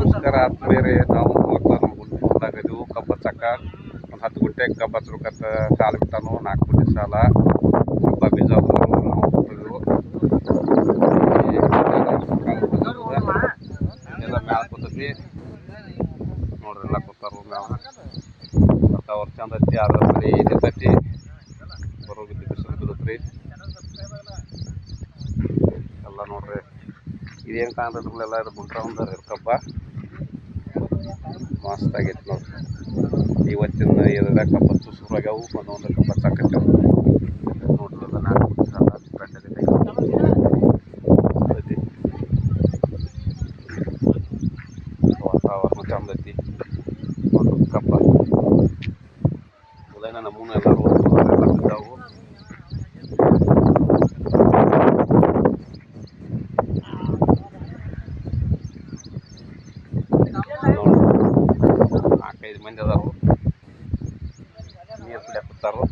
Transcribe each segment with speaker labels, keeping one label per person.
Speaker 1: ನಮಸ್ಕಾರ ಆತ್ಮೀಯರೇ, ನಾವು ನಮ್ಮ ಗುಂಟಾಗಿದ್ದು ಕಬ್ಬ ಚಕ್ಕ ಒಂದು 10 ಗುಂಟೆ ಕಬ್ಬ ಹಚ್ಬೇಕಂತ ಸಾಲ ಬಿಟ್ಟಾನು. 4 ಗುಂಟೆ ಸಾಲ ಕಬ್ಬ ಬೀಜ ನಾವು ಎಲ್ಲ ಮ್ಯಾಲ ಕೂತೈತಿ ನೋಡ್ರಿ. ಎಲ್ಲ ಕೂತಾರು ಮ್ಯಾಲ ಅವ್ರು ಚಂದ ಐತಿ. ಅದ್ರ ಬರೀ ನಿಂತೈತಿ ಬರೋಗಿದ್ದು ಬಿಸಿಲು ಬಿದ್ದತ್ರಿ ಎಲ್ಲ ನೋಡ್ರಿ. ಇದೇನು ಕಾಣ್ತದ್ರಲ್ಲೆಲ್ಲ ಇದು ಗುಂಟ್ರ ಒಂದಾರ ಕಬ್ಬ ಮಸ್ತ್ ಆಗೈತಿ ನೋಡ್ರಿ. ಇವತ್ತಿನ ಇದ್ರಾಗ ಕಬ್ಬ ಶುರುವಾಗ್ಯಾವು. ಒಂದೊಂದು ಕಬ್ಬ ಸಾಕತ್ತೇವು ನೋಡ್ರಿ. ಎಲ್ಲ 4 ಗುಂಟೆ ಸಾಲ ಐತಿ. ವಾತಾವರಣ ಚಂದ ಐತಿ ನೋಡ್ರಿ. ಕಬ್ಬ ಉದಯನ ನಮೂನ ಎಲ್ಲರೂ ಎಲ್ಲ ಬಿದ್ದಾವು. ನೋಡಿ 4-5 ಮಂದಿ ಅದಾರು. ನೀರು ಕುಡಿಯಕ್ಕೆ ಕೂತಾರು.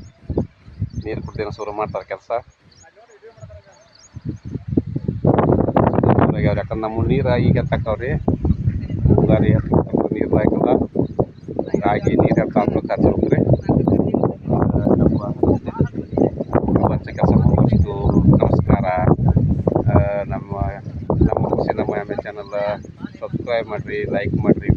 Speaker 1: ನೀರು ಕುಡ್ದೇನ ಶುರು ಮಾಡ್ತಾರೆ ಕೆಲಸ. ಯಾಕಂದ್ರೆ ನಮ್ಮ ನೀರು ಈಗ ಎತ್ತಕ್ಕವ್ರಿ. ಮುಂಗಾರಿ ನೀರು ಹಾಕಲ್ಲ, ಹಂಗಾಗಿ ನೀರು ಎತ್ತಾಕ್ಬೇಕು ಹಚ್ಬೇಕ್ರಿ. ಹಚ್ಚ ಕೆಲಸ ಮುಗಿಸ್ತು. ನಮಸ್ಕಾರ. ನಮ್ಮ ಕೃಷಿ ನಮ್ಮ ಚಾನಲ್ ಸಬ್ಸ್ಕ್ರೈಬ್ ಮಾಡಿರಿ, ಲೈಕ್ ಮಾಡಿರಿ.